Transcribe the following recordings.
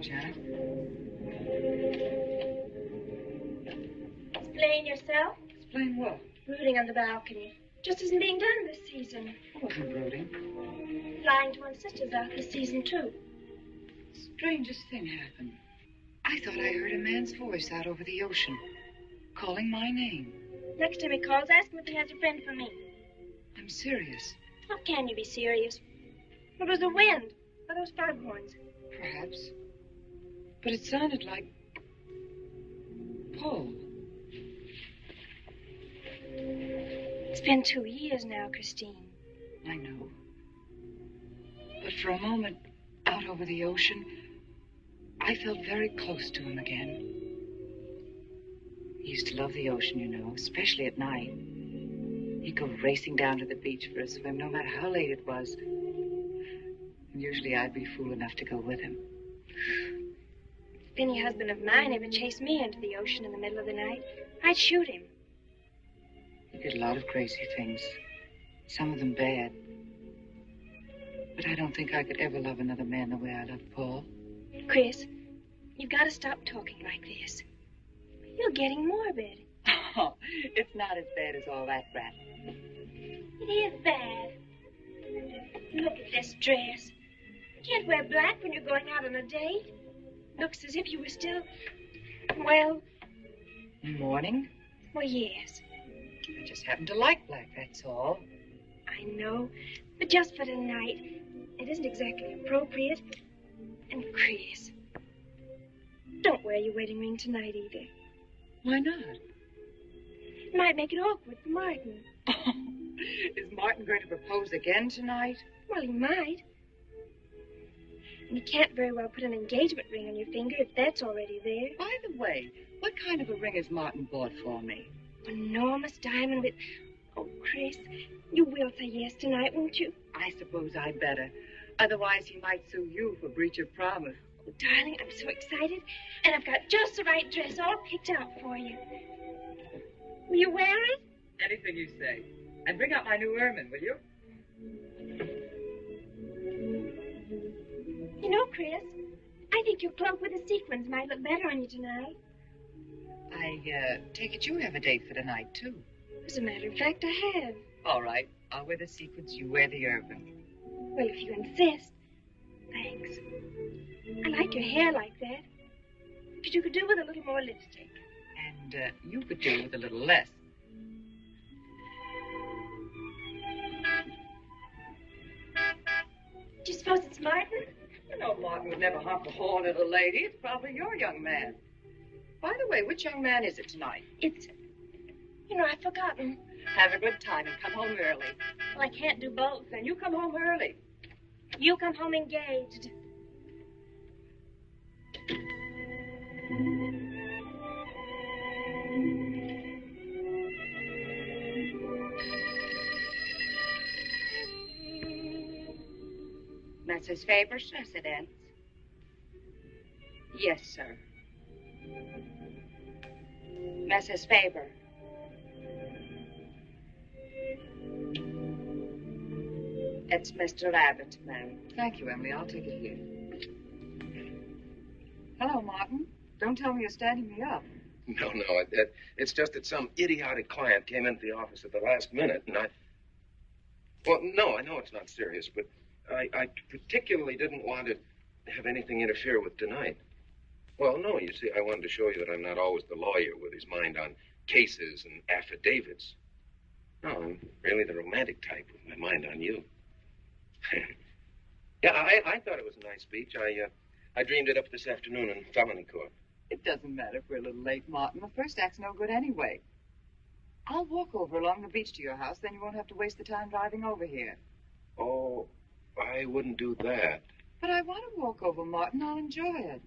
Janet. Explain yourself. Explain what? Brooding on the balcony. Just isn't being done this season. I wasn't brooding. Lying to one's sisters out this season, too. Strangest thing happened. I thought I heard a man's voice out over the ocean, calling my name. Next time he calls, ask him if he has a friend for me. I'm serious. How can you be serious? It was the wind, or those foghorns. Perhaps. But it sounded like Paul. It's been 2 years now, Christine. I know. But for a moment, out over the ocean, I felt very close to him again. He used to love the ocean, you know, especially at night. He'd go racing down to the beach for a swim, no matter how late it was. And usually I'd be fool enough to go with him. If any husband of mine ever chased me into the ocean in the middle of the night, I'd shoot him. He did a lot of crazy things, some of them bad. But I don't think I could ever love another man the way I loved Paul. Chris, you've got to stop talking like this. You're getting morbid. Oh, it's not as bad as all that rap. It is bad. Look at this dress. You can't wear black when you're going out on a date. Looks as if you were still, well... Mourning? Well, yes. I just happen to like black, that's all. I know, but just for tonight, it isn't exactly appropriate. And Chris, don't wear your wedding ring tonight either. Why not? It might make it awkward for Martin. Is Martin going to propose again tonight? Well, he might. And you can't very well put an engagement ring on your finger if that's already there. By the way, what kind of a ring has Martin bought for me? An enormous diamond with... Oh, Chris, you will say yes tonight, won't you? I suppose I'd better. Otherwise, he might sue you for breach of promise. Oh, darling, I'm so excited. And I've got just the right dress all picked out for you. Will you wear it? Anything you say. And bring out my new ermine, will you? You know, Chris, I think your cloak with the sequins might look better on you tonight. I take it you have a date for tonight, too. As a matter of fact, I have. All right. I'll wear the sequins, you wear the ermine. Well, if you insist. Thanks. I like your hair like that. But you could do with a little more lipstick. And you could do with a little less. Do you suppose it's Martin? You know, Martin would never honk a horn at a lady. It's probably your young man. By the way, which young man is it tonight? It's... You know, I've forgotten. Have a good time and come home early. Well, I can't do both. Then you come home early. You come home engaged. Mrs. Faber's residence. Yes, sir. Mrs. Faber. It's Mr. Abbott, ma'am. Thank you, Emily. I'll take it here. Hello, Martin. Don't tell me you're standing me up. No, it's just that some idiotic client came into the office at the last minute, and Well, no, I know it's not serious, but I particularly didn't want to have anything interfere with tonight. Well, no, you see, I wanted to show you that I'm not always the lawyer with his mind on cases and affidavits. No, I'm really the romantic type with my mind on you. Yeah, I thought it was a nice speech. I dreamed it up this afternoon in felony court. It doesn't matter if we're a little late, Martin. The first act's no good anyway. I'll walk over along the beach to your house, then you won't have to waste the time driving over here. Oh, I wouldn't do that. But I want to walk over, Martin. I'll enjoy it.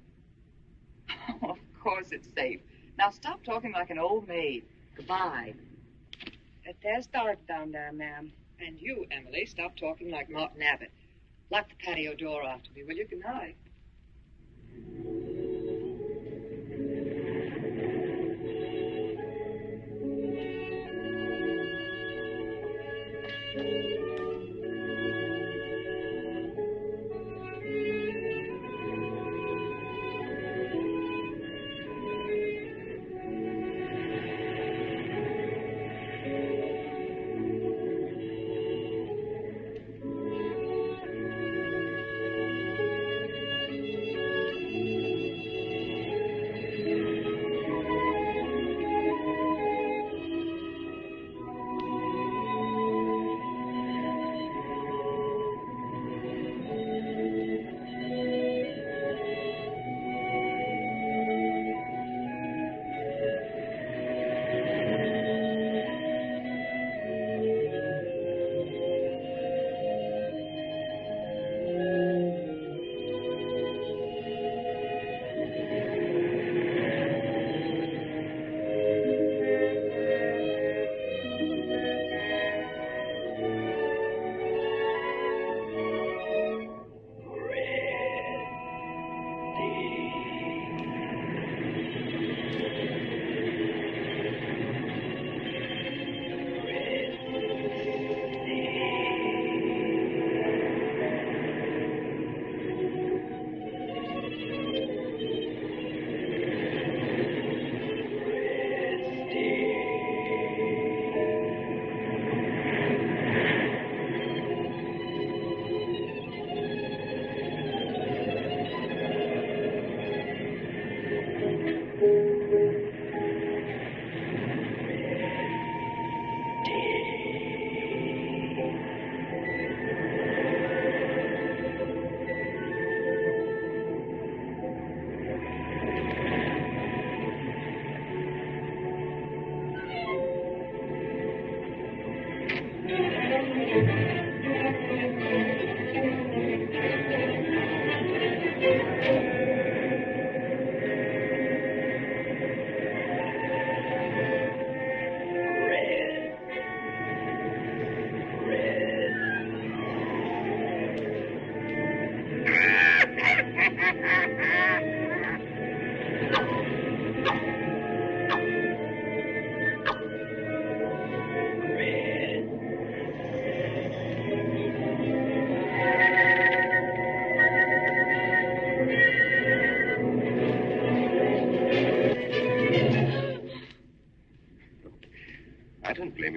Oh, of course it's safe. Now stop talking like an old maid. Goodbye. There's Dart down there, ma'am. And you, Emily, stop talking like Martin Abbott. Lock the patio door after me, will you? Good night.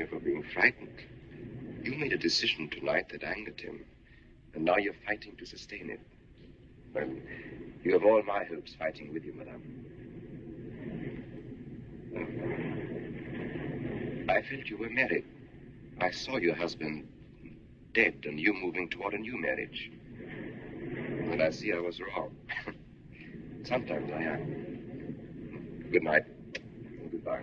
you for being frightened. You made a decision tonight that angered him, and now you're fighting to sustain it. Well, you have all my hopes fighting with you, madame. I felt you were married. I saw your husband dead and you moving toward a new marriage. And I see I was wrong. Sometimes I am. Good night. And goodbye.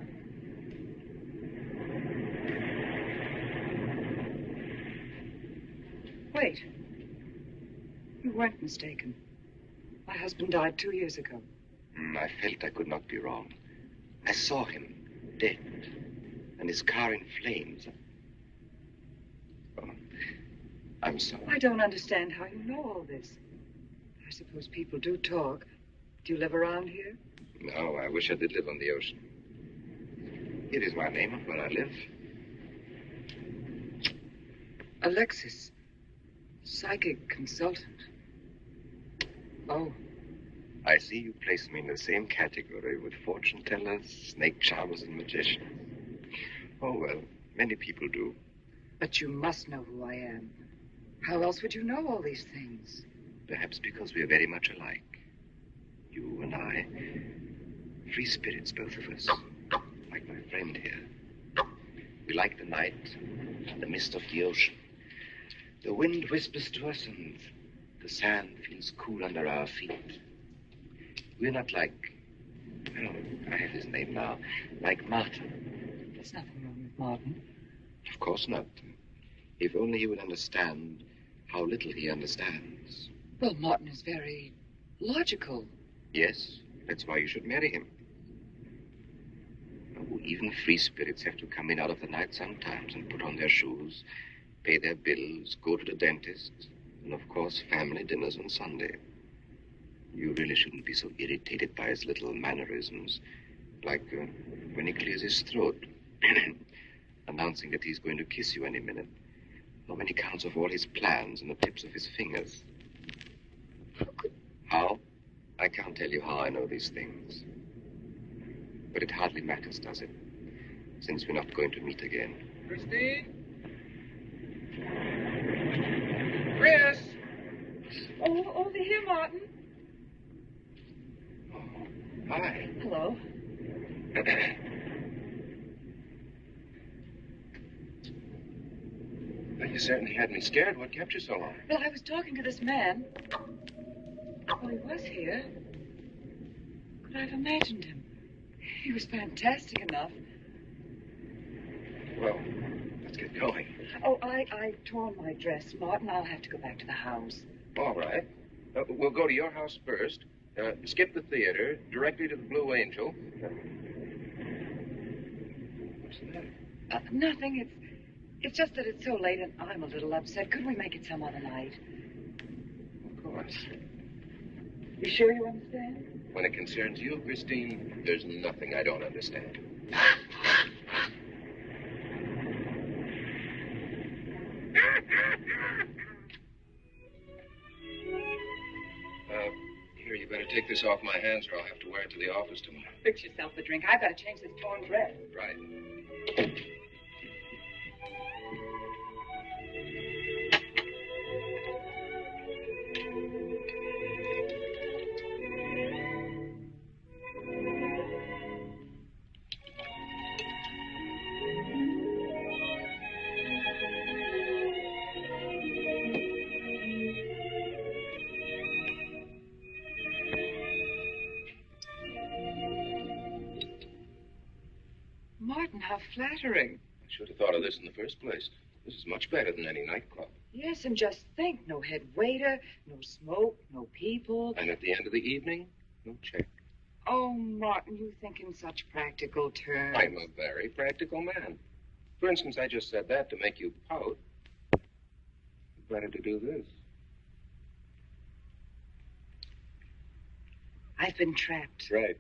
Wait. You weren't mistaken. My husband died 2 years ago. I felt I could not be wrong. I saw him, dead, and his car in flames. Oh, I'm sorry. I don't understand how you know all this. I suppose people do talk. Do you live around here? No, I wish I did live on the ocean. It is my name of where I live. Alexis, psychic consultant. Oh. I see you place me in the same category with fortune tellers, snake charmers, and magicians. Oh, well, many people do. But you must know who I am. How else would you know all these things? Perhaps because we are very much alike. You and I. Free spirits, both of us. Like my friend here. We like the night, the mist of the ocean. The wind whispers to us and the sand feels cool under our feet. We're not like, well, I have his name now, like Martin. There's nothing wrong with Martin. Of course not. If only he would understand how little he understands. Well, Martin is very logical. Yes, that's why you should marry him. Oh, even free spirits have to come in out of the night sometimes and put on their shoes, pay their bills, go to the dentist, and of course, family dinners on Sunday. You really shouldn't be so irritated by his little mannerisms, like when he clears his throat, announcing that he's going to kiss you any minute, or when he counts off all his plans on the tips of his fingers. How? I can't tell you how I know these things. But it hardly matters, does it? Since we're not going to meet again. Christine? Chris! Oh, over here, Martin. Hi. Hello. Well, you certainly had me scared. What kept you so long? Well, I was talking to this man. Oh, he was here. Could I have imagined him? He was fantastic enough. Well, let's get going. Oh, I torn my dress, Martin. I'll have to go back to the house. All right. We'll go to your house first. Skip the theater, directly to the Blue Angel. What's the matter? Nothing. It's just that it's so late and I'm a little upset. Could we make it some other night? Of course. You sure you understand? When it concerns you, Christine, there's nothing I don't understand. Here, you better take this off my hands or I'll have to wear it to the office tomorrow. Fix yourself a drink. I've got to change this torn dress. Right. Martin, how flattering. I should have thought of this in the first place. This is much better than any nightclub. Yes, and just think, no head waiter, no smoke, no people. And at the end of the evening, no check. Oh, Martin, you think in such practical terms. I'm a very practical man. For instance, I just said that to make you pout. Better to do this. I've been trapped. Right.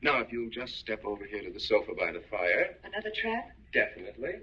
Now, if you'll just step over here to the sofa by the fire. Another trap? Definitely.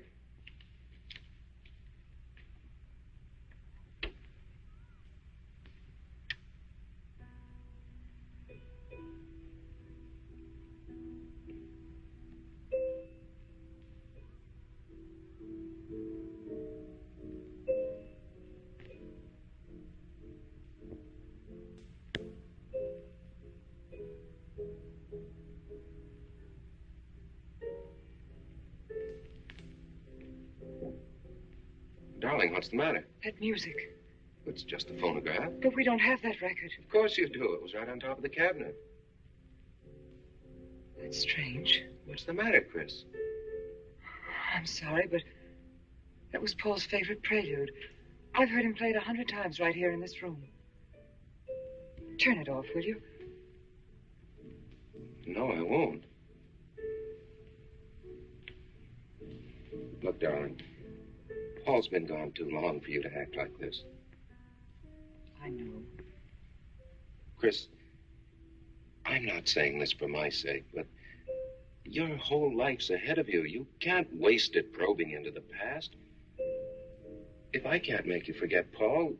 darling, what's the matter? That music. It's just a phonograph. But we don't have that record. Of course you do. It was right on top of the cabinet. That's strange. What's the matter, Chris? I'm sorry, but that was Paul's favorite prelude. I've heard him play it 100 times right here in this room. Turn it off, will you? No, I won't. Look, darling, Paul's been gone too long for you to act like this. I know. Chris, I'm not saying this for my sake, but your whole life's ahead of you. You can't waste it probing into the past. If I can't make you forget Paul,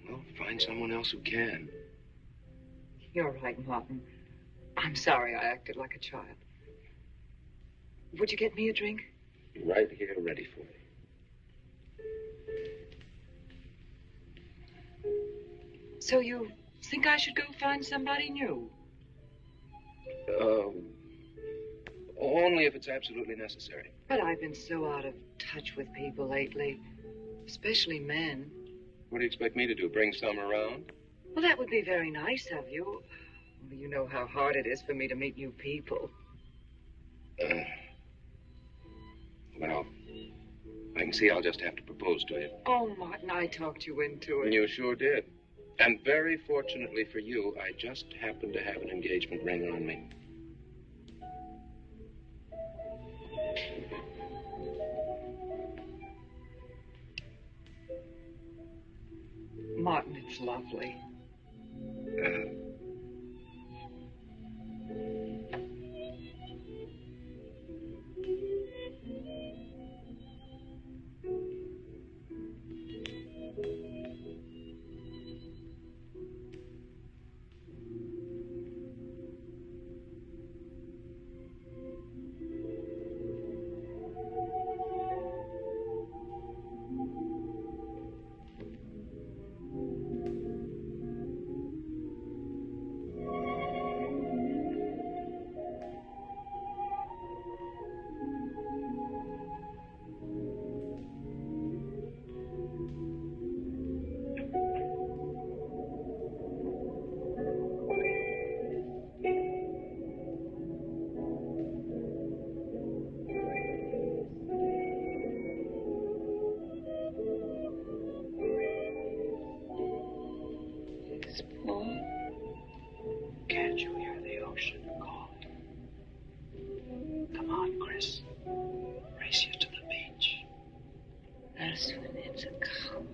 well, find someone else who can. You're right, Martin. I'm sorry I acted like a child. Would you get me a drink? Right here, ready for you. So you think I should go find somebody new? Only if it's absolutely necessary. But I've been so out of touch with people lately, especially men. What do you expect me to do, bring some around? Well, that would be very nice of you. Only you know how hard it is for me to meet new people. Well, I can see I'll just have to propose to you. Oh, Martin, I talked you into it. You sure did. And very fortunately for you, I just happened to have an engagement ring on me. Martin, it's lovely. Can't you hear the ocean calling? Come on, Chris. Race you to the beach. That's when it's a coward.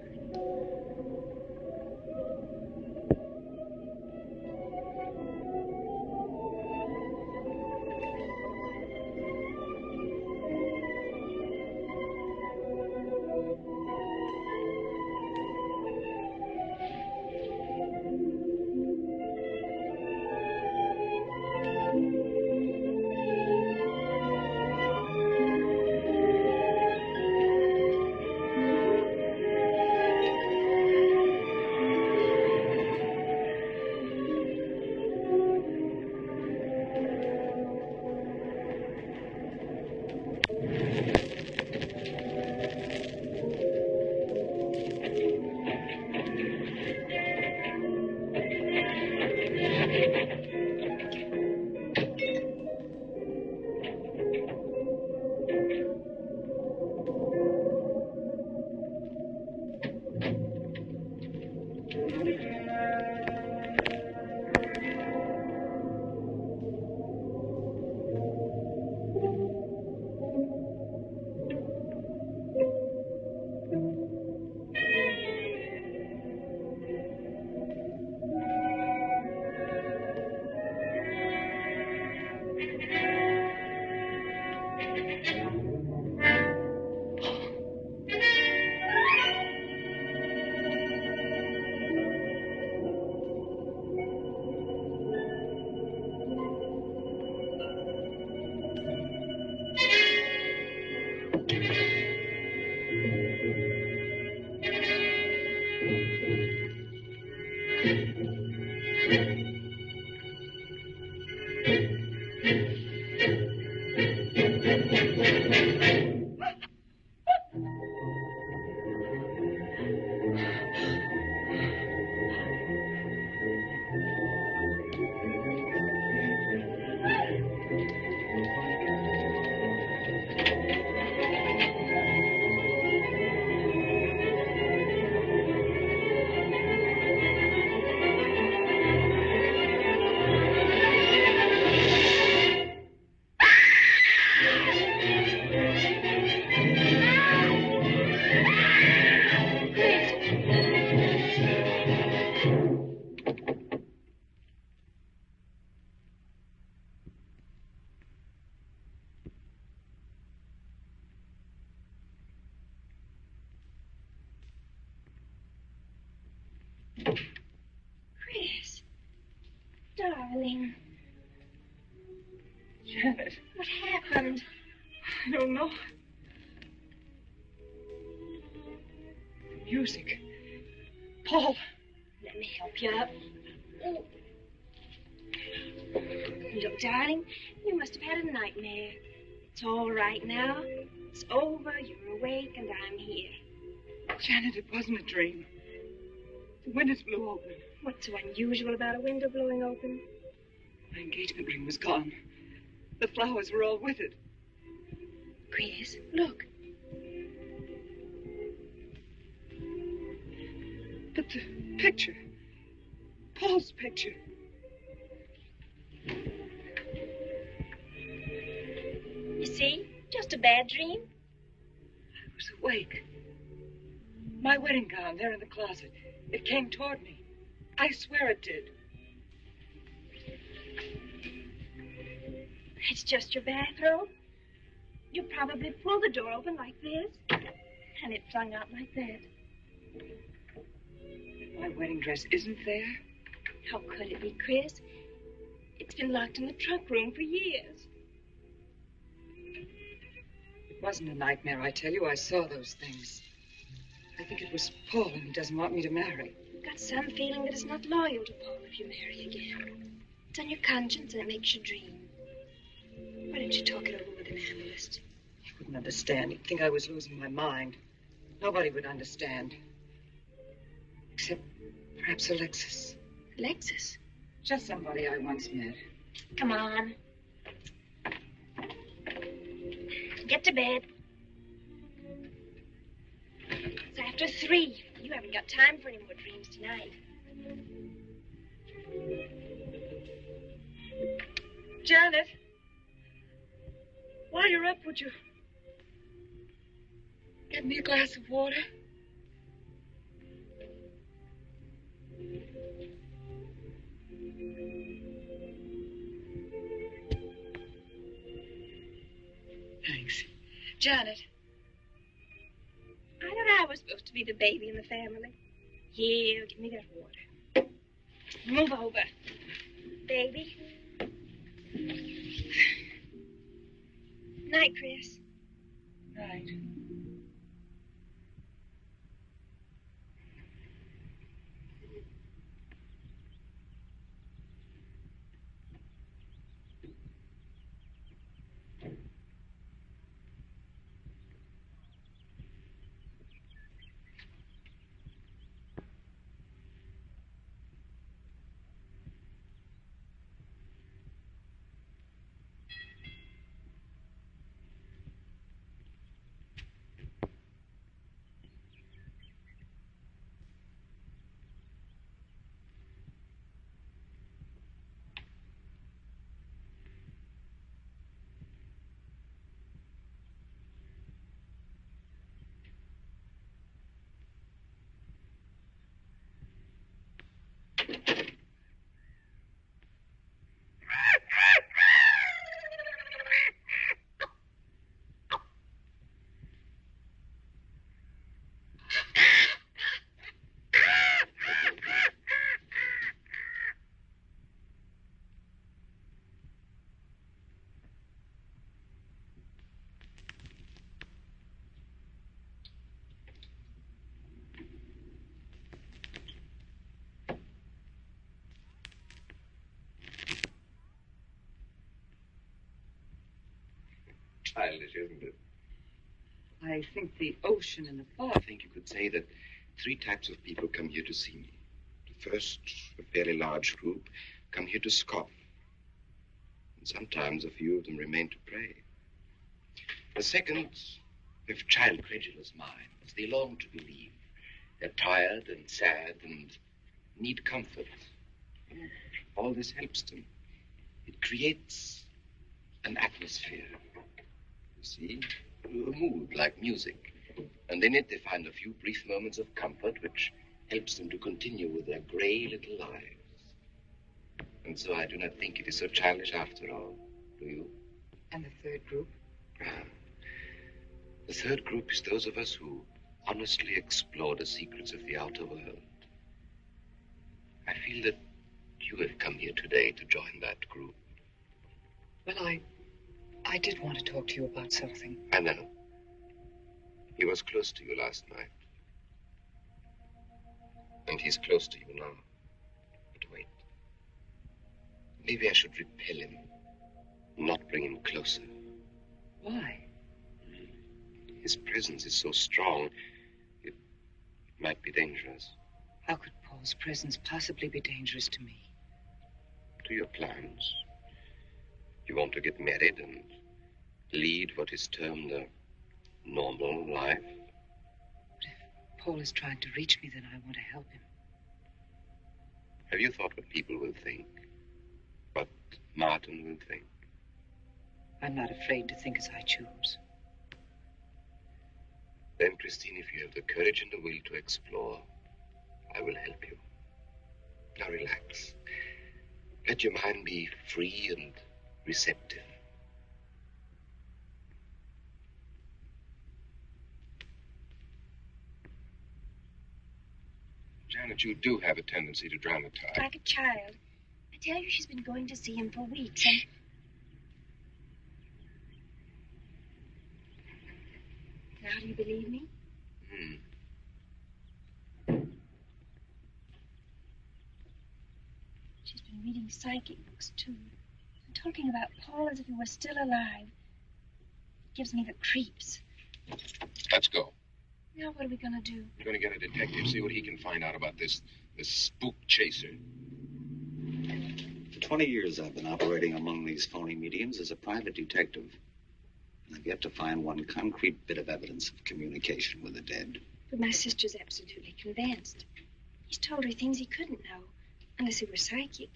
Chris. Darling. Janet, What happened? I don't know. Music. Paul. Let me help you up. Oh. Look, darling, you must have had a nightmare. It's all right now. It's over. You're awake, and I'm here. Janet, it wasn't a dream. The windows blew open. What's so unusual about a window blowing open? My engagement ring was gone. The flowers were all with it. Chris, look. But the picture. Paul's picture. You see? Just a bad dream. I was awake. My wedding gown there in the closet. It came toward me. I swear it did. It's just your bathrobe. You probably pulled the door open like this, and it flung out like that. My wedding dress isn't there. How could it be, Chris? It's been locked in the trunk room for years. It wasn't a nightmare, I tell you. I saw those things. I think it was Paul, and he doesn't want me to marry. You've got some feeling that it's not loyal to Paul if you marry again. It's on your conscience, and it makes you dream. Why don't you talk it over with an analyst? He wouldn't understand. He'd think I was losing my mind. Nobody would understand. Except perhaps Alexis. Alexis? Just somebody I once met. Come on. Get to bed. It's after 3. You haven't got time for any more dreams tonight. Janet! While you're up, would you get me a glass of water? Thanks. Janet. I thought I was supposed to be the baby in the family. Here, give me that water. Move over. Baby. Night, Chris. Night. Childish, isn't it? I think the ocean and the fog. I think you could say that 3 types of people come here to see me. The first, a fairly large group, come here to scoff. And sometimes a few of them remain to pray. The second have child credulous minds. They long to believe. They're tired and sad and need comfort. And all this helps them. It creates an atmosphere. You see? A mood like music. And in it they find a few brief moments of comfort which helps them to continue with their gray little lives. And so I do not think it is so childish after all. Do you? And the third group? The third group is those of us who honestly explore the secrets of the outer world. feel that you have come here today to join that group? Well, I did want to talk to you about something. I know. He was close to you last night. And he's close to you now. But wait. Maybe I should repel him, not bring him closer. Why? His presence is so strong, it might be dangerous. How could Paul's presence possibly be dangerous to me? To your plans. You want to get married and lead what is termed a normal life. But if Paul is trying to reach me, then I want to help him. Have you thought what people will think? What Martin will think? I'm not afraid to think as I choose. Then, Christine, if you have the courage and the will to explore, I will help you. Now relax. Let your mind be free and receptive. Janet, you do have a tendency to dramatize. Like a child. I tell you, she's been going to see him for weeks, and... Now, do you believe me? She's been reading psychic books, too. And talking about Paul as if he were still alive. It gives me the creeps. Let's go. Now, what are we going to do? We're going to get a detective, see what he can find out about this spook chaser. For 20 years, I've been operating among these phony mediums as a private detective. And I've yet to find one concrete bit of evidence of communication with the dead. But my sister's absolutely convinced. He's told her things he couldn't know, unless he were psychic.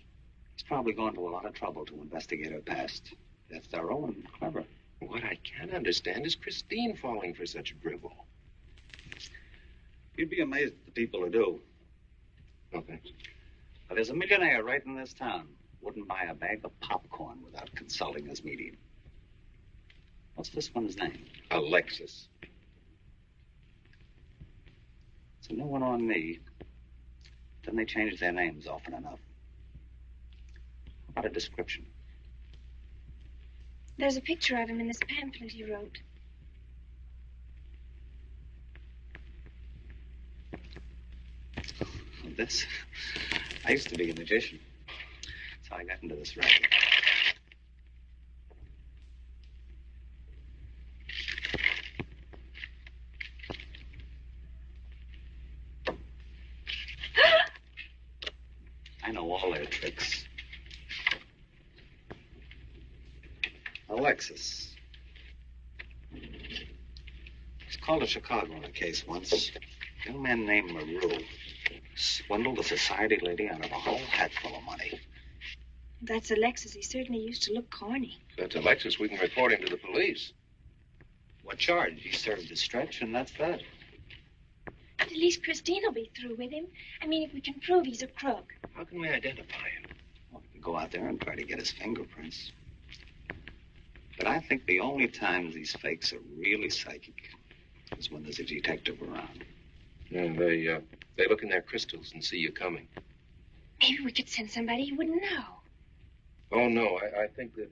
He's probably gone to a lot of trouble to investigate her past. That's thorough and clever. What I can't understand is Christine falling for such drivel. You'd be amazed at the people who do. No, thanks. Now, there's a millionaire right in this town. Wouldn't buy a bag of popcorn without consulting his medium. What's this one's name? Alexis. It's a new one on me. Then they change their names often enough. How about a description? There's a picture of him in this pamphlet he wrote. This? I used to be a magician. That's how I got into this racket. I know all their tricks. Alexis. He's called to Chicago on a case once. A young man named Maru swindled a society lady out of a whole hatful of money. That's Alexis. He certainly used to look corny. That's Alexis. We can report him to the police. What charge? He served his stretch, and that's that. But at least Christine will be through with him. I mean, if we can prove he's a crook. How can we identify him? Well, we can go out there and try to get his fingerprints. But I think the only times these fakes are really psychic is when there's a detective around. Yeah, they look in their crystals and see you coming. Maybe we could send somebody who wouldn't know. Oh, no, I think that...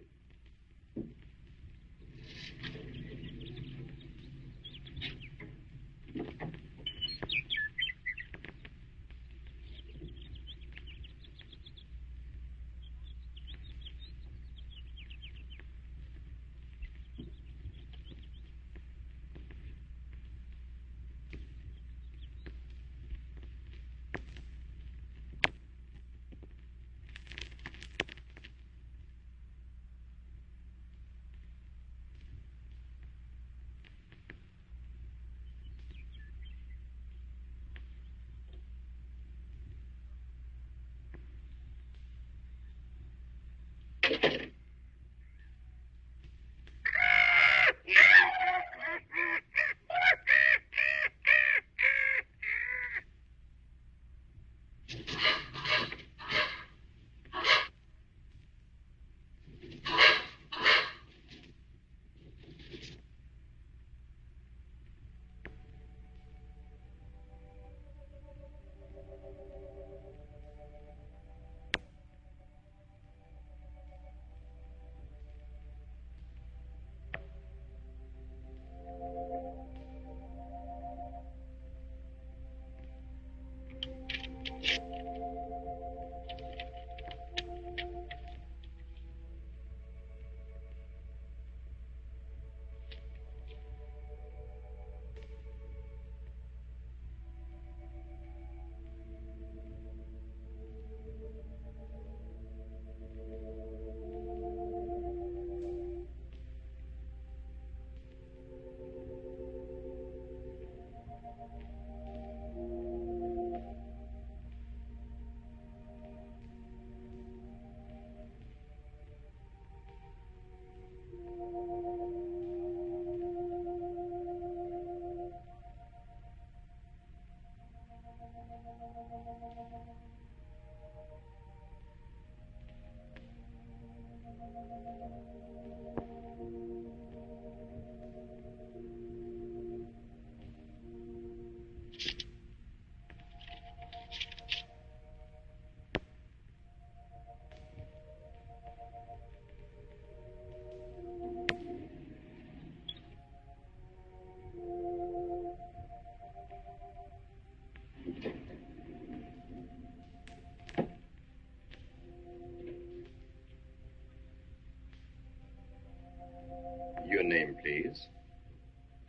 Your name, please.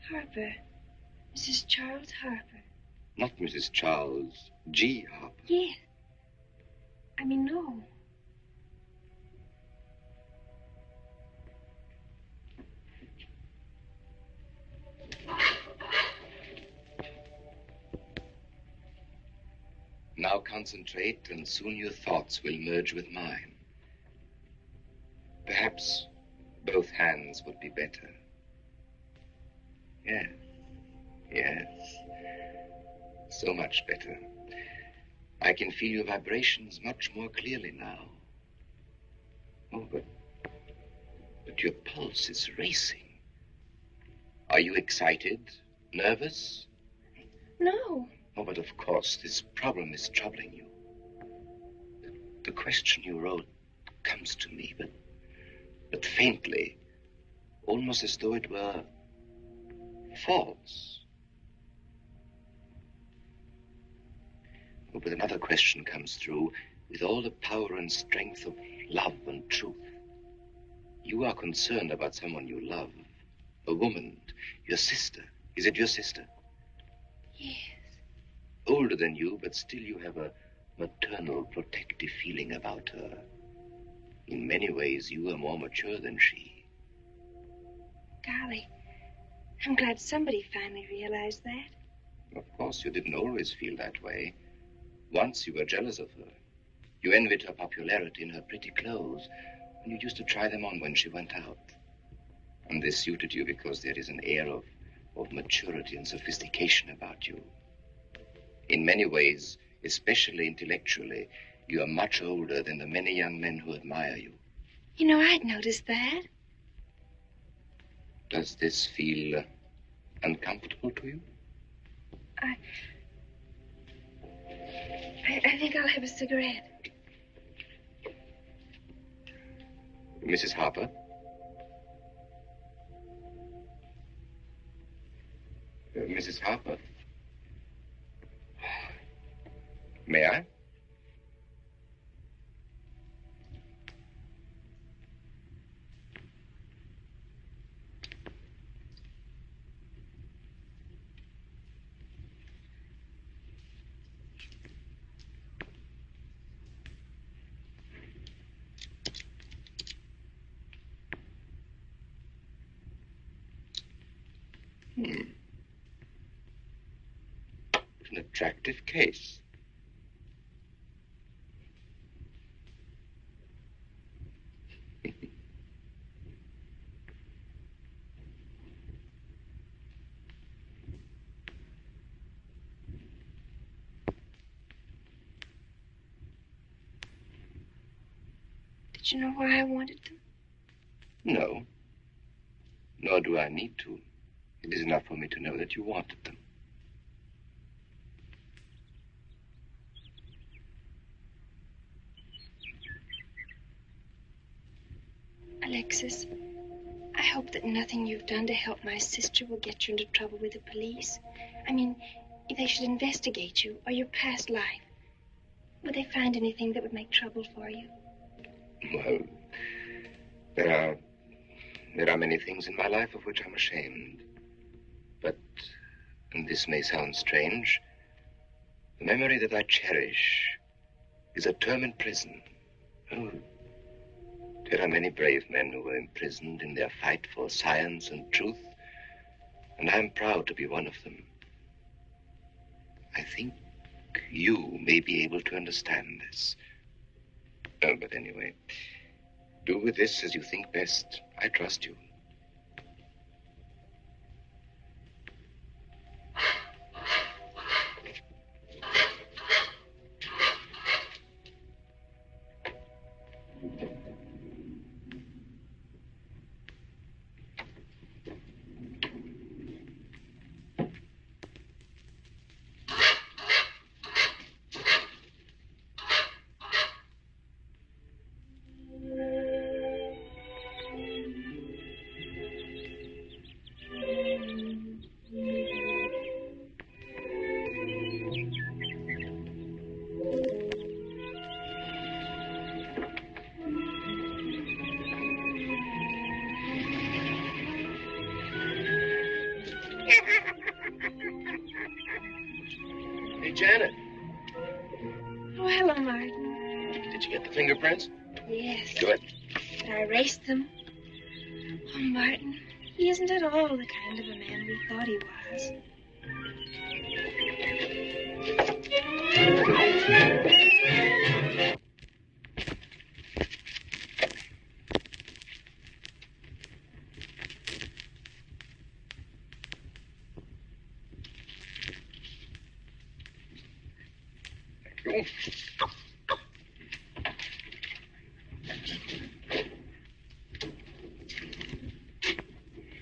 Harper. Mrs. Charles Harper. Not Mrs. Charles G. Harper. Yes. I mean, no. Now concentrate, and soon your thoughts will merge with mine. Perhaps both hands would be better. Yes, yes. So much better. I can feel your vibrations much more clearly now. Oh, but your pulse is racing. Are you excited? Nervous? No. Oh, but of course, this problem is troubling you. The question you wrote comes to me, but faintly, almost as though it were false. Oh, but another question comes through with all the power and strength of love and truth. You are concerned about someone you love, a woman, your sister. Is it your sister? Yes. Older than you, but still you have a maternal, protective feeling about her. In many ways, you are more mature than she. Golly, I'm glad somebody finally realized that. Of course, you didn't always feel that way. Once you were jealous of her. You envied her popularity and her pretty clothes, and you used to try them on when she went out. And this suited you because there is an air of maturity and sophistication about you. In many ways, especially intellectually, you are much older than the many young men who admire you. You know, I'd noticed that. Does this feel uncomfortable to you? I think I'll have a cigarette. Mrs. Harper? Mrs. Harper? May I? An attractive case. Did you know why I wanted them? No. Nor do I need to. It is enough for me to know that you wanted them. Alexis, I hope that nothing you've done to help my sister will get you into trouble with the police. I mean, if they should investigate you or your past life, would they find anything that would make trouble for you? Well, there are many things in my life of which I'm ashamed. But, and this may sound strange, the memory that I cherish is a term in prison. Oh, there are many brave men who were imprisoned in their fight for science and truth, and I'm proud to be one of them. I think you may be able to understand this. Oh, but anyway, do with this as you think best. I trust you. hello, Martin. Did you get the fingerprints? Yes. Good. But I erased them. Oh, Martin, he isn't at all the kind of a man we thought he was. Thank you.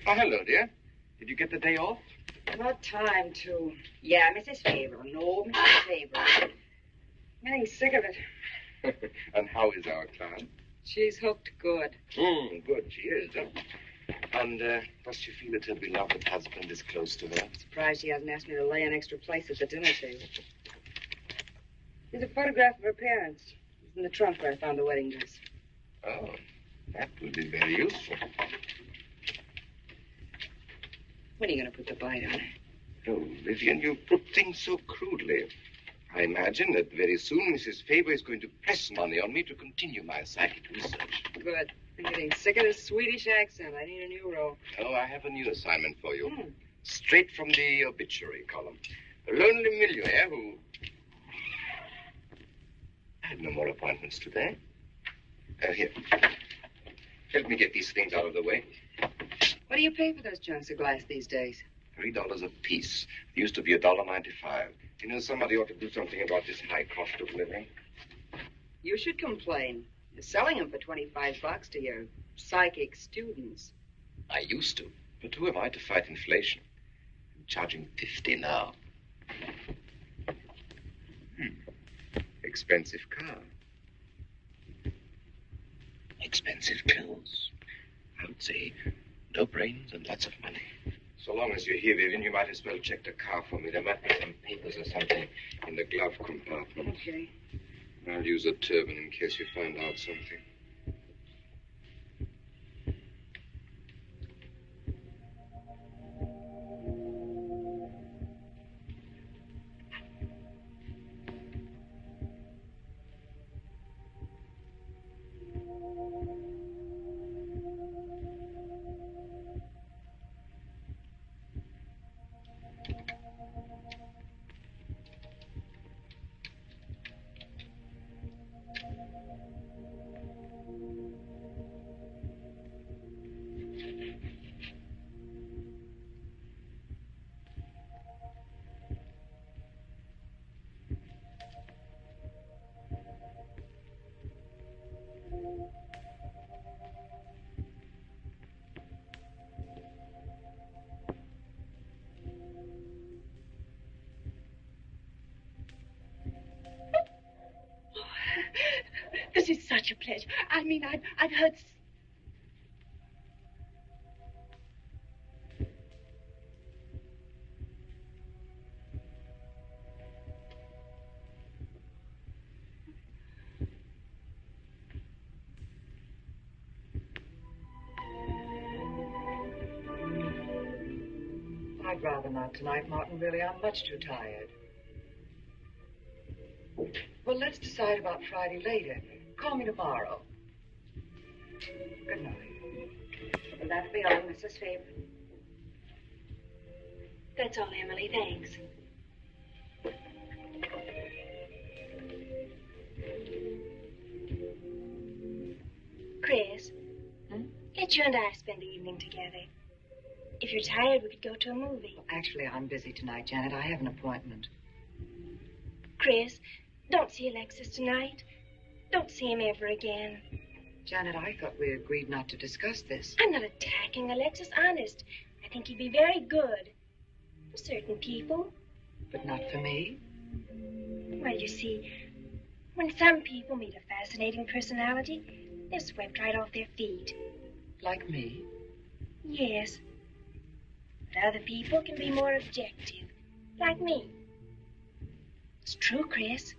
Oh, hello, dear. Did you get the day off? What time to? Yeah, Mrs. Faber. No, Mrs. Faber. I'm getting sick of it. And how is our client? She's hooked good. Good, she is. And does she feel that her beloved husband is close to her? Surprised she hasn't asked me to lay an extra place at the dinner table. Here's a photograph of her parents. It's in the trunk where I found the wedding dress. Oh, that would be very useful. When are you going to put the bite on her? Oh, Vivian, you put things so crudely. I imagine that very soon Mrs. Faber is going to press money on me to continue my psychic research. Good. I'm getting sick of this Swedish accent. I need a new role. Oh, I have a new assignment for you. Straight from the obituary column. A lonely millionaire who... I have no more appointments today. Here. Help me get these things out of the way. What do you pay for those junks of glass these days? $3 a piece. It used to be $1.95. You know, somebody ought to do something about this high cost of living. You should complain. You're selling them for $25 to your psychic students. I used to. But who am I to fight inflation? I'm charging $50 now. Expensive car. Expensive clothes. I would say no brains and lots of money. So long as you're here, Vivian, you might as well check the car for me. There might be some papers or something in the glove compartment. Okay. I'll use a turban in case you find out something. This is such a pleasure. I mean, I've heard... I'd rather not tonight, Martin. Really, I'm much too tired. Well, let's decide about Friday later. Call me tomorrow. Good night. Will that be all, Mrs. Faber? That's all, Emily. Thanks. Chris, let you and I spend the evening together. If you're tired, we could go to a movie. Well, actually, I'm busy tonight, Janet. I have an appointment. Chris, don't see Alexis tonight. Don't see him ever again. Janet, I thought we agreed not to discuss this. I'm not attacking Alexis, honest. I think he'd be very good for certain people. But not for me? Well, you see, when some people meet a fascinating personality, they're swept right off their feet. Like me? Yes. But other people can be more objective, like me. It's true, Chris.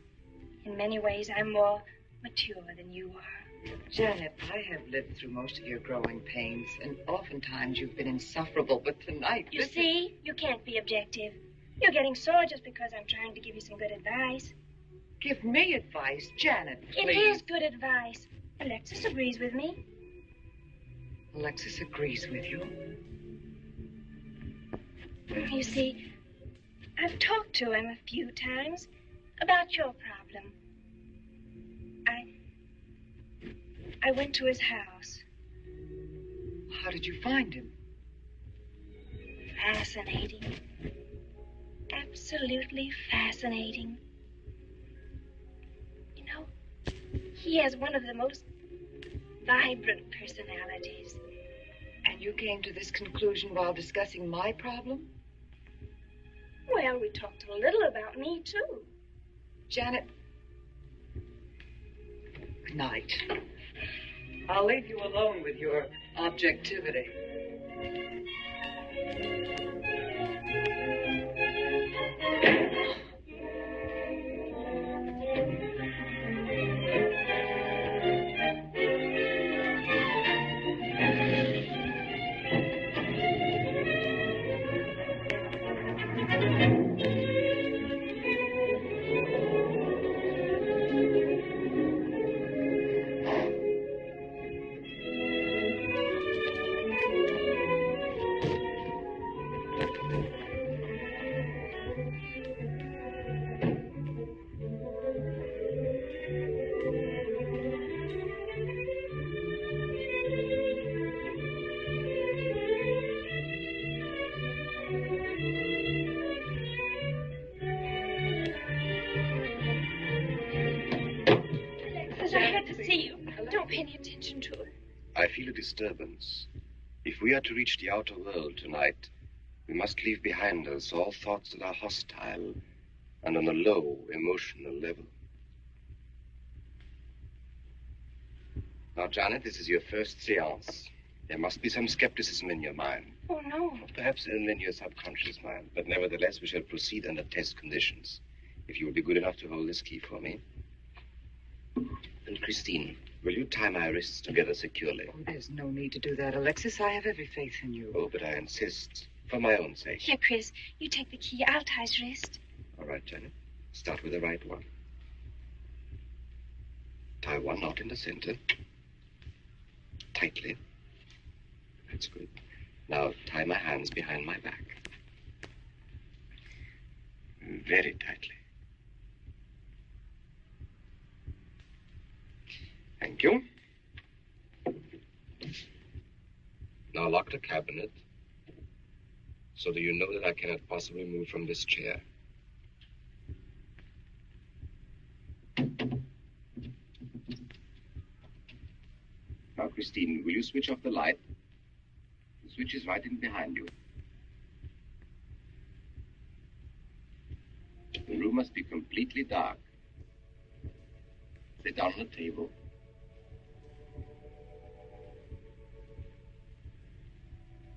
In many ways, I'm more mature than you are. Janet, I have lived through most of your growing pains, and oftentimes you've been insufferable, but tonight... You see, you can't be objective. You're getting sore just because I'm trying to give you some good advice. Give me advice, Janet, It please. is good advice. Alexis agrees with me. Alexis agrees with you. You see, I've talked to him a few times about your problem. I went to his house. How did you find him? Fascinating. Absolutely fascinating. You know, he has one of the most vibrant personalities. And you came to this conclusion while discussing my problem? Well, we talked a little about me, too. Janet, good night. I'll leave you alone with your objectivity. Alexis, I had to see you. Don't pay any attention to her. I feel a disturbance. If we are to reach the outer world tonight, we must leave behind us all thoughts that are hostile and on a low emotional level. Now, Janet, this is your first seance. There must be some skepticism in your mind. Oh, no. Perhaps only in your subconscious mind. But nevertheless, we shall proceed under test conditions. If you will be good enough to hold this key for me. And Christine, will you tie my wrists together securely? Oh, there's no need to do that, Alexis. I have every faith in you. Oh, but I insist. For my own sake. Here, Chris, you take the key. I'll tie his wrist. All right, Janet. Start with the right one. Tie one knot in the center. Tightly. That's good. Now tie my hands behind my back. Very tightly. Thank you. Now lock the cabinet so that you know that I cannot possibly move from this chair. Now, Christine, will you switch off the light? The switch is right in behind you. The room must be completely dark. Sit down on the table.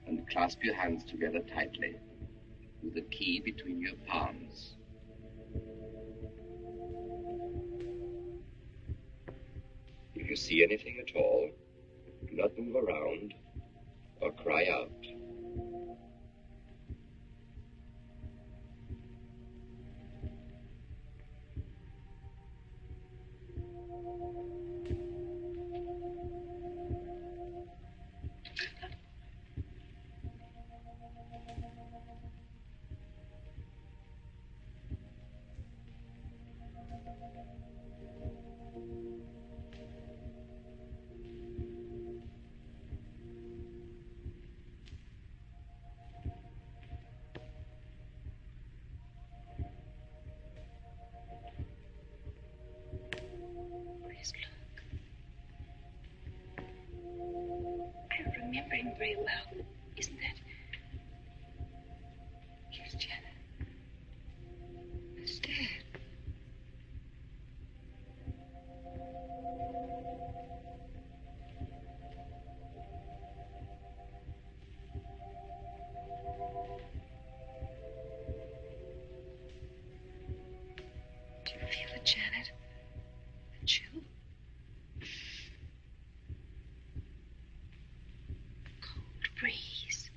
And clasp your hands together tightly with the key between your palms. If you see anything at all, do not move around or cry out. Chris, look. I don't remember him very well. Isn't that? Yes, Janet. It's dead. Do you feel it, Janet? The chill? Cold breeze.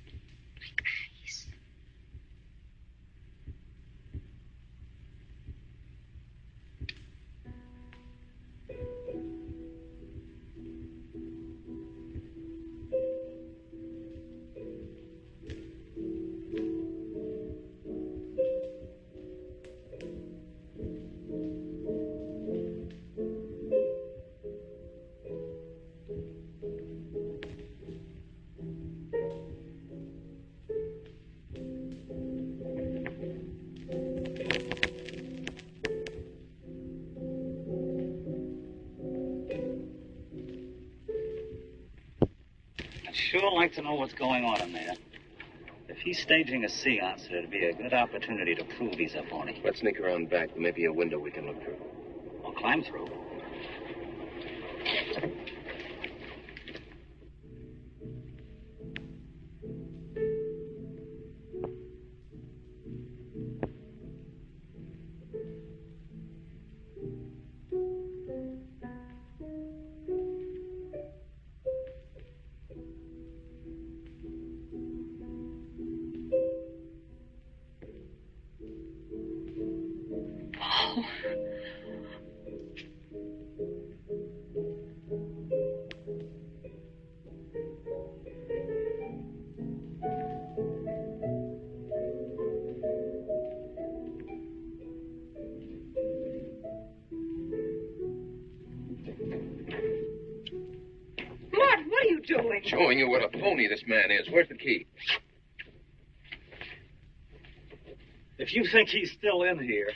I'd sure like to know what's going on in there. If he's staging a seance, it'd be a good opportunity to prove he's a phony. Let's sneak around back. There may be a window we can look through. Or climb through. What are you doing? Showing you what a phony this man is. Where's the key? If you think he's still in here...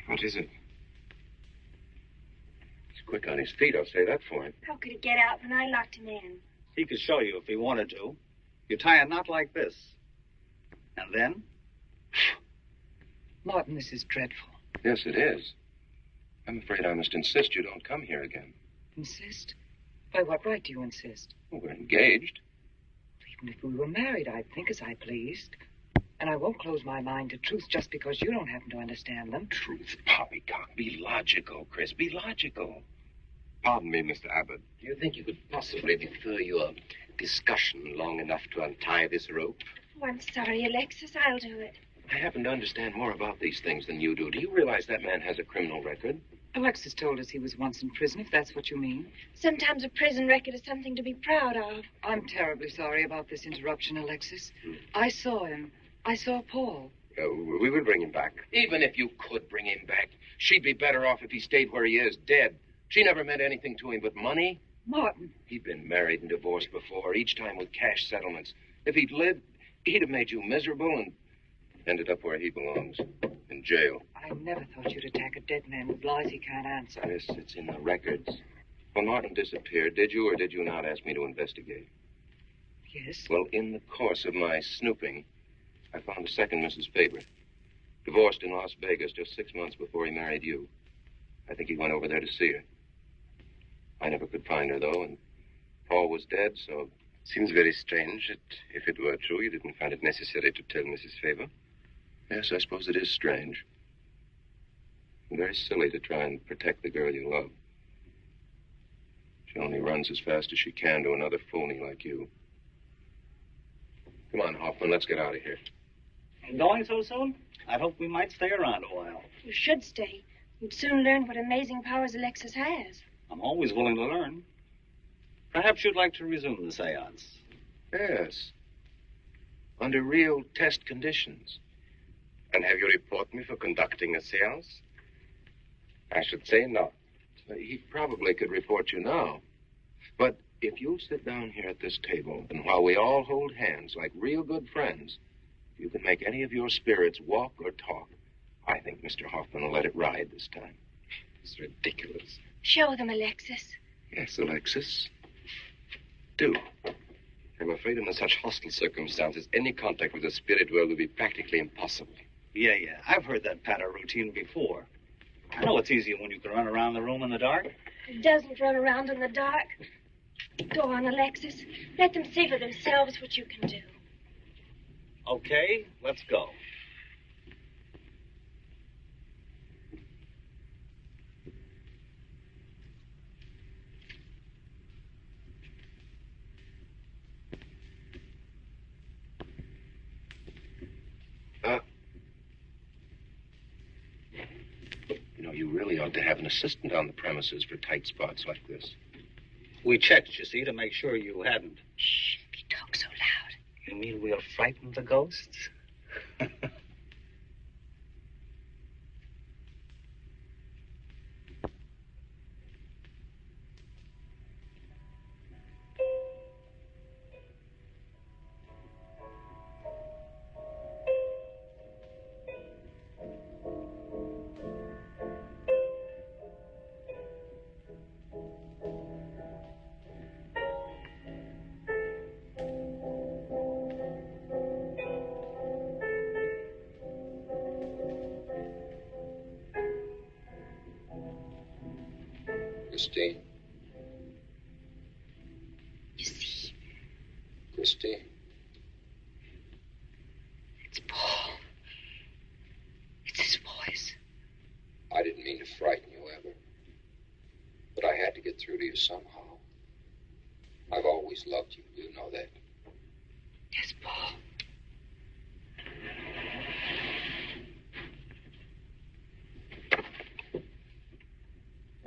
What is it? He's quick on his feet, I'll say that for him. How could he get out when I locked him in? He could show you if he wanted to. You tie a knot like this. And then? Martin, this is dreadful. Yes, it is. I'm afraid I must insist you don't come here again. Insist? By what right do you insist? Well, we're engaged. Even if we were married, I'd think as I pleased. And I won't close my mind to truth just because you don't happen to understand them. Truth, poppycock. Be logical, Chris. Be logical. Pardon me, Mr. Abbott. Do you think you could possibly defer your discussion long enough to untie this rope? Oh, I'm sorry, Alexis. I'll do it. I happen to understand more about these things than you do. Do you realize that man has a criminal record? Alexis told us he was once in prison, if that's what you mean. Sometimes a prison record is something to be proud of. I'm terribly sorry about this interruption, Alexis. I saw him. I saw Paul. We will bring him back. Even if you could bring him back, she'd be better off if he stayed where he is, dead. She never meant anything to him but money. Martin. He'd been married and divorced before, each time with cash settlements. If he'd lived, he'd have made you miserable and ended up where he belongs, in jail. I never thought you'd attack a dead man with lies he can't answer. Yes, it's in the records. When Martin disappeared, did you or did you not ask me to investigate? Yes? Well, in the course of my snooping, I found a second Mrs. Faber, divorced in Las Vegas just 6 months before he married you. I think he went over there to see her. I never could find her, though, and Paul was dead, so... Seems very strange that if it were true, you didn't find it necessary to tell Mrs. Faber. Yes, I suppose it is strange. And very silly to try and protect the girl you love. She only runs as fast as she can to another phony like you. Come on, Hoffman, let's get out of here. Going so soon? I'd hope we might stay around a while. You should stay. You'd soon learn what amazing powers Alexis has. I'm always willing to learn. Perhaps you'd like to resume the seance. Yes. Under real test conditions. And have you report me for conducting a seance? I should say not. He probably could report you now. But if you'll sit down here at this table, and while we all hold hands like real good friends, if you can make any of your spirits walk or talk, I think Mr. Hoffman will let it ride this time. It's ridiculous. Show them, Alexis. Yes, Alexis. Do. I'm afraid under such hostile circumstances, any contact with the spirit world will be practically impossible. Yeah. I've heard that patter routine before. I know it's easier when you can run around the room in the dark. It doesn't run around in the dark. Go on, Alexis. Let them see for themselves what you can do. Okay, let's go. You really ought to have an assistant on the premises for tight spots like this. We checked, you see, to make sure you hadn't. Shh, you talk so loud. You mean we'll frighten the ghosts? Christine. You see, Christine. it's Paul. It's his voice. I didn't mean to frighten you ever. But I had to get through to you somehow. I've always loved you. You know that. Yes, Paul.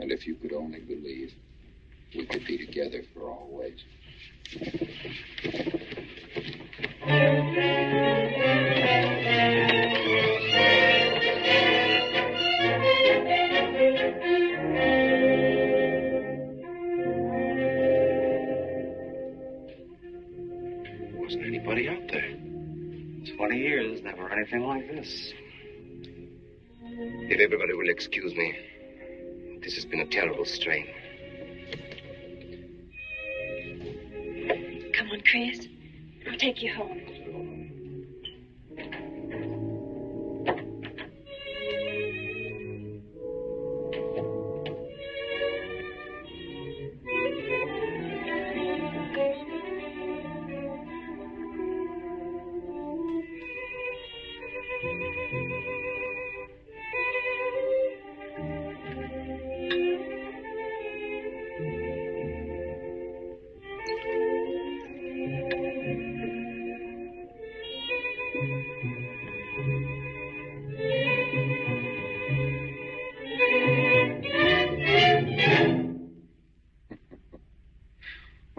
And if you could only believe, we could be together for always. Wasn't anybody out there. 20 years, never anything like this. If everybody will excuse me, this has been a terrible strain. Come on, Chris. I'll take you home.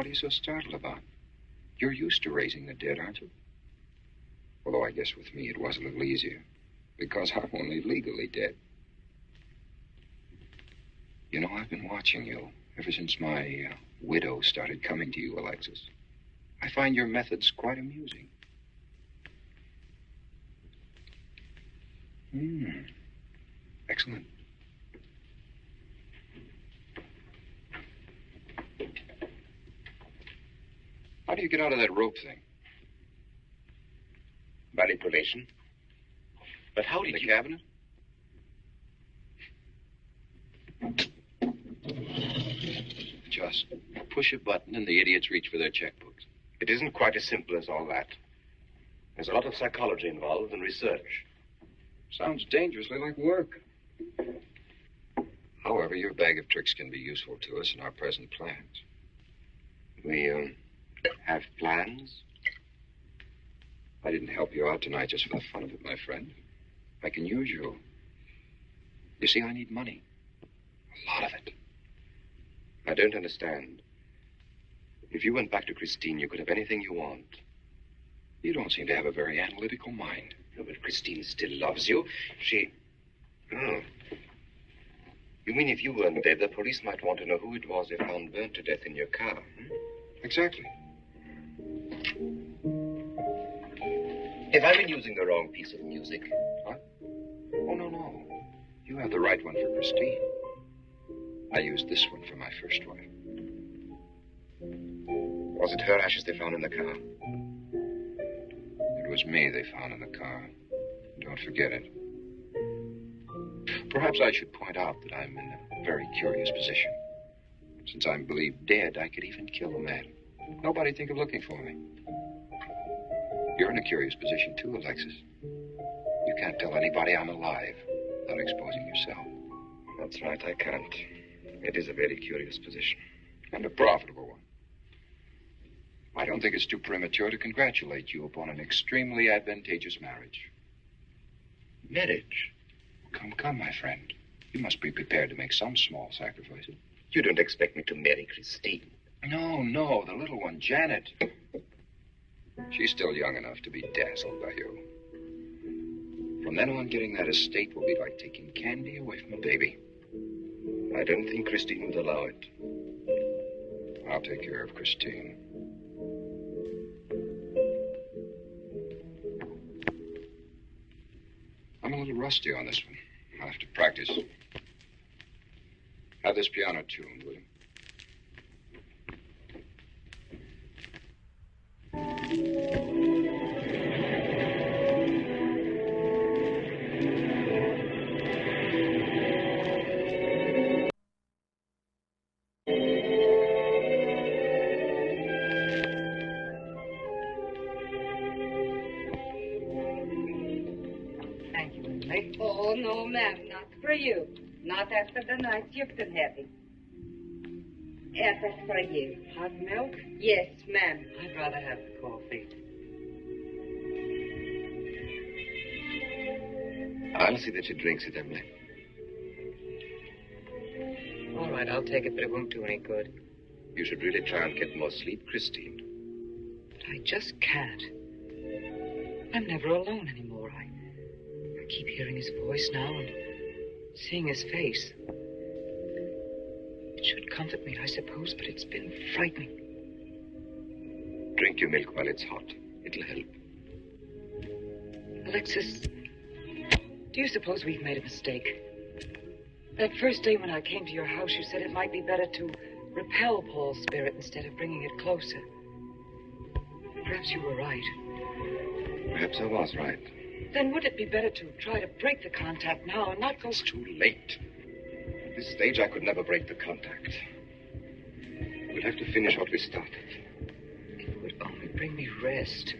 What are you so startled about? You're used to raising the dead, aren't you? Although I guess with me it was a little easier, because I'm only legally dead. You know, I've been watching you ever since my widow started coming to you, Alexis. I find your methods quite amusing. Excellent. How do you get out of that rope thing? Manipulation. But how did The you... cabinet? Just push a button and the idiots reach for their checkbooks. It isn't quite as simple as all that. There's a lot of psychology involved and research. Sounds dangerously like work. However, your bag of tricks can be useful to us in our present plans. We, have plans? I didn't help you out tonight just for the fun of it, my friend. I can use you. You see, I need money. A lot of it. I don't understand. If you went back to Christine, you could have anything you want. You don't seem to have a very analytical mind. No, but Christine still loves you. She... Oh. You mean if you weren't dead, the police might want to know who it was they found burnt to death in your car? Exactly. Have I been using the wrong piece of music? What? Oh, no. You have the right one for Christine. I used this one for my first wife. Was it her ashes they found in the car? It was me they found in the car. Don't forget it. Perhaps I should point out that I'm in a very curious position. Since I'm believed dead, I could even kill a man. Nobody'd think of looking for me. You're in a curious position, too, Alexis. You can't tell anybody I'm alive without exposing yourself. That's right, I can't. It is a very curious position. And a profitable one. I don't think it's too premature to congratulate you upon an extremely advantageous marriage. Marriage? Come, my friend. You must be prepared to make some small sacrifices. You don't expect me to marry Christine? No, the little one, Janet. She's still young enough to be dazzled by you. From then on, getting that estate will be like taking candy away from a baby. I don't think Christine would allow it. I'll take care of Christine. I'm a little rusty on this one. I'll have to practice. Have this piano tuned, will you? ma'am, not for you. Not after the night you've been having. Yes, that's for you. Hot milk? Yes, ma'am. I'd rather have the coffee. I'll see that she drinks it, Emily. All right, I'll take it, but it won't do any good. You should really try and get more sleep, Christine. But I just can't. I'm never alone anymore. I keep hearing his voice now and seeing his face. It should comfort me, I suppose, but it's been frightening. Drink your milk while it's hot. It'll help. Alexis, do you suppose we've made a mistake? That first day when I came to your house, you said it might be better to repel Paul's spirit instead of bringing it closer. Perhaps you were right. Perhaps I was right. Then would it be better to try to break the contact now and not go... It's too late. At this stage, I could never break the contact. We'll have to finish what we started. It would only bring me rest.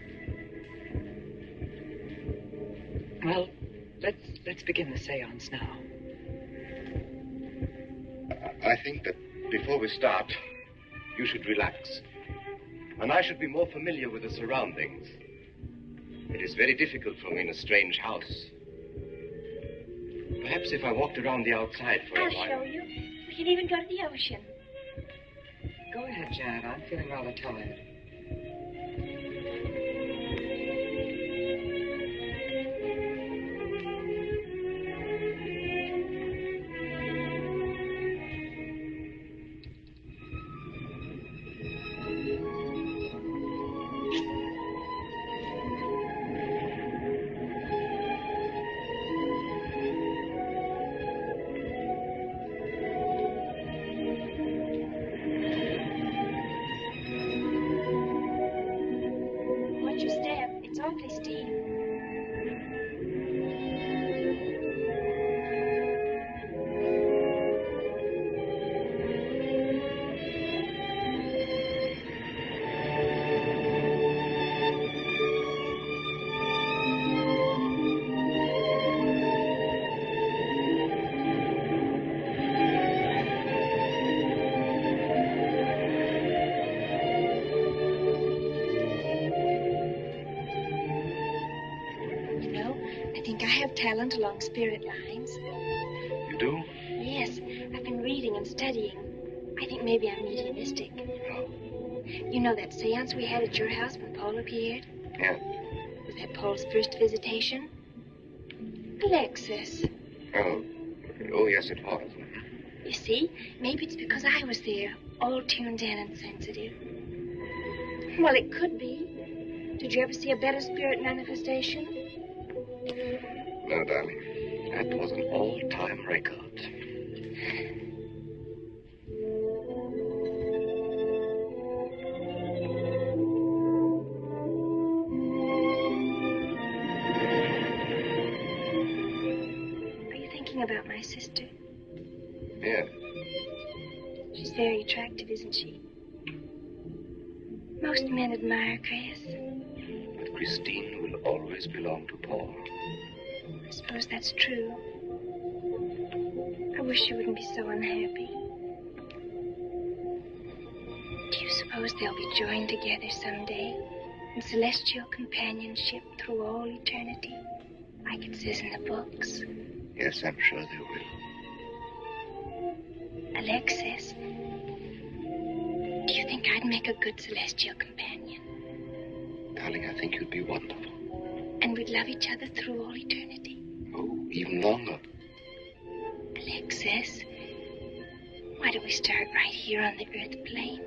Well, let's begin the seance now. I think that before we start, you should relax. And I should be more familiar with the surroundings. It is very difficult for me in a strange house. Perhaps if I walked around the outside for a while... I'll show you. We can even go to the ocean. Go ahead, Janet. I'm feeling rather tired. Watch your step. It's awfully steep. You know, I think I have talent along spirit lines. You do? Yes, I've been reading and studying. I think maybe I'm mediumistic. Oh. You know that seance we had at your house when Paul appeared? Yeah. Was that Paul's first visitation? Alexis. Oh, yes, it was. You see, maybe it's because I was there, all tuned in and sensitive. Well, it could be. Did you ever see a better spirit manifestation? No, darling. That was an all-time record. Are you thinking about my sister? Yeah. She's very attractive, isn't she? Most men admire Chris. But Christine will always belong to Paul. I suppose that's true. I wish you wouldn't be so unhappy. Do you suppose they'll be joined together someday in celestial companionship through all eternity, like it says in the books? Yes, I'm sure they will. Alexis, do you think I'd make a good celestial companion? Darling, I think you'd be wonderful. And we'd love each other through all eternity? Oh, even longer. Alexis, why don't we start right here on the earth plane?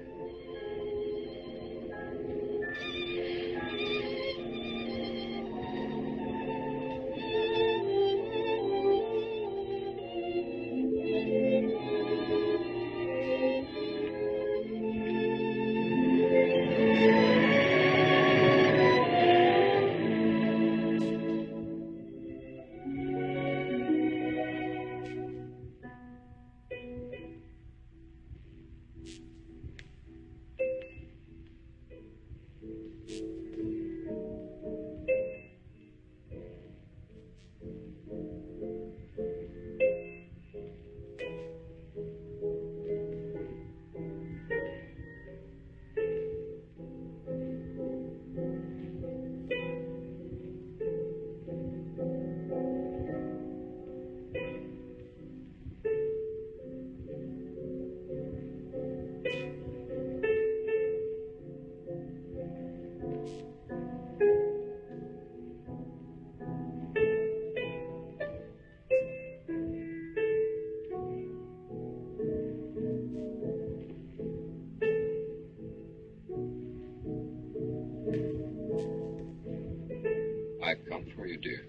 for you, dear.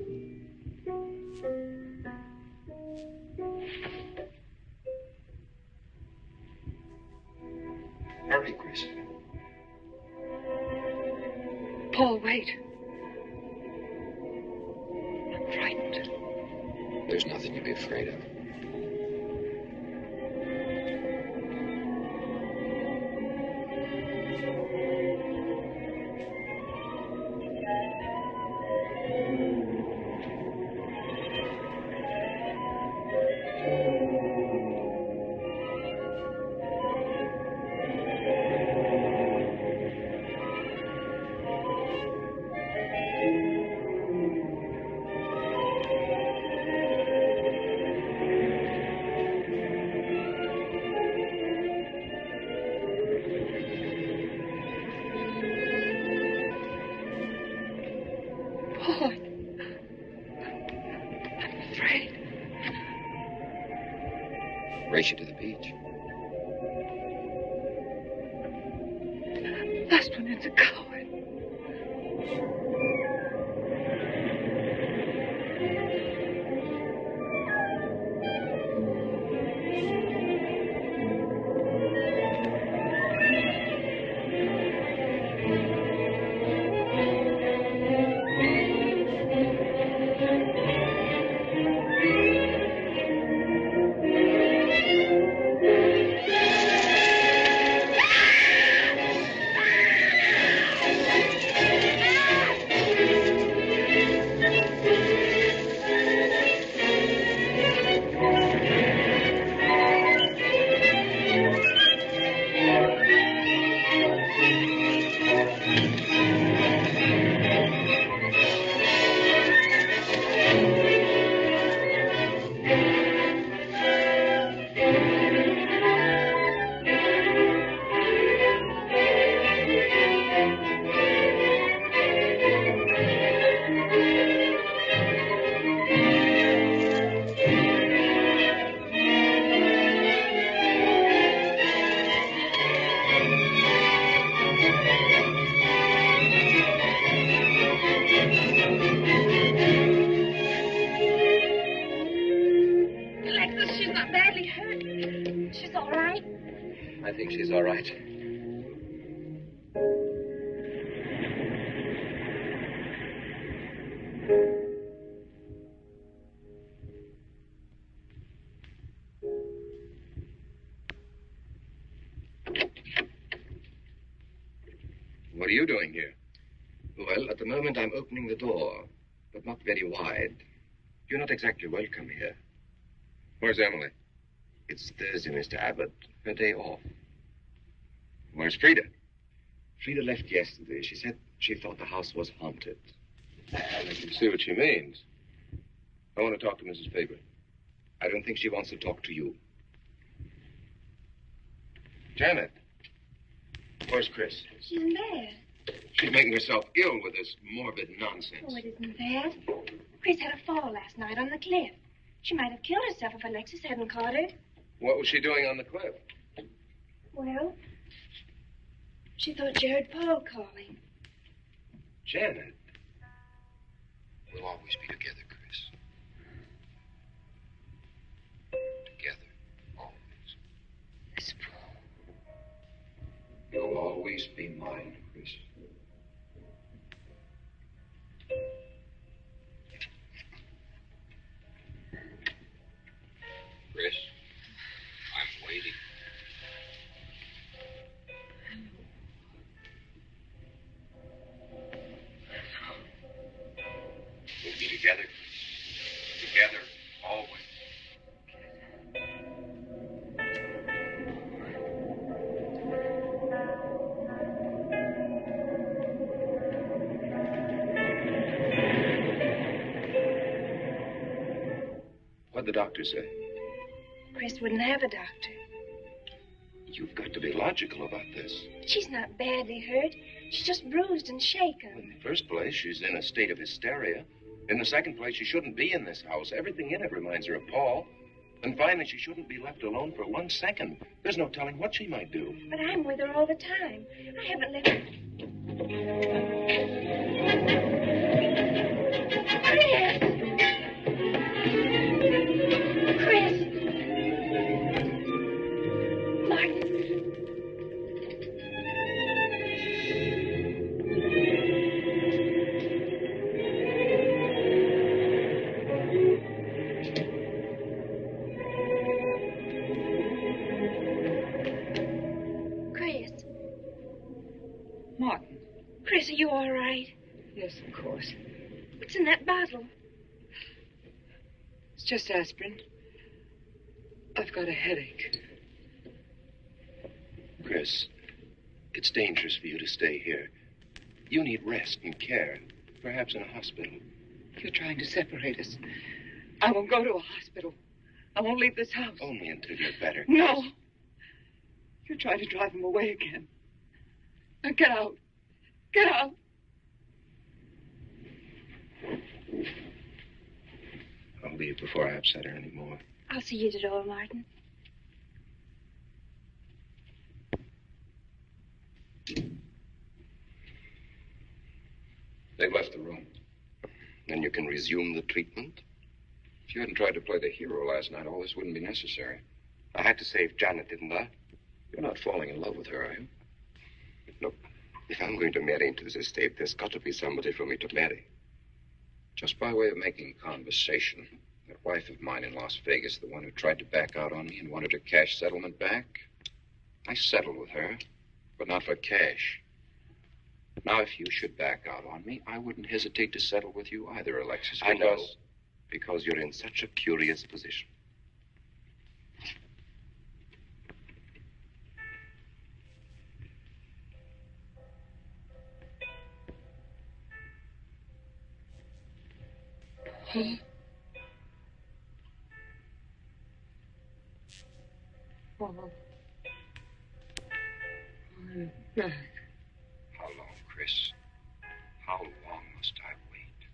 Hurry, Chris. Paul, wait. I'm frightened. There's nothing to be afraid of. Paul, I'm afraid. Race you to the beach. Last one is a coward. Alexis, she's not badly hurt. She's all right. I think she's all right. What are you doing here? Well, at the moment I'm opening the door, but not very wide. You're not exactly welcome here. Where's Emily? It's Thursday, Mr. Abbott. Her day off. Where's Frida? Frida left yesterday. She said she thought the house was haunted. I can see what she means. I want to talk to Mrs. Faber. I don't think she wants to talk to you. Janet. Where's Chris? She's in bed. She's making herself ill with this morbid nonsense. Oh, it isn't bad. Chris had a fall last night on the cliff. She might have killed herself if Alexis hadn't caught her. What was she doing on the cliff? Well, she thought she heard Paul calling. Janet. We'll always be together, Chris. Together. Always. This You'll always be mine, Chris. Chris, I'm waiting. We'll be together. Together, always. What'd the doctor say? Chris wouldn't have a doctor. You've got to be logical about this. She's not badly hurt. She's just bruised and shaken. In the first place, she's in a state of hysteria. In the second place, she shouldn't be in this house. Everything in it reminds her of Paul. And finally, she shouldn't be left alone for 1 second. There's no telling what she might do. But I'm with her all the time. I haven't left her. Martin. Chris, are you all right? Yes, of course. What's in that bottle? It's just aspirin. I've got a headache. Chris, it's dangerous for you to stay here. You need rest and care, perhaps in a hospital. You're trying to separate us. I won't go to a hospital. I won't leave this house. Only until you're better. No. You're trying to drive him away again. Now get out. Get out. I'll leave before I upset her anymore. I'll see you to the door, Martin. They left the room. Then you can resume the treatment? If you hadn't tried to play the hero last night, all this wouldn't be necessary. I had to save Janet, didn't I? You're not falling in love with her, are you? Look, if I'm going to marry into this estate, there's got to be somebody for me to marry. Just by way of making conversation, that wife of mine in Las Vegas, the one who tried to back out on me and wanted her cash settlement back, I settled with her, but not for cash. Now, if you should back out on me, I wouldn't hesitate to settle with you either, Alexis. I know, because you're in such a curious position. Oh. I'm back. How long, Chris? How long must I wait?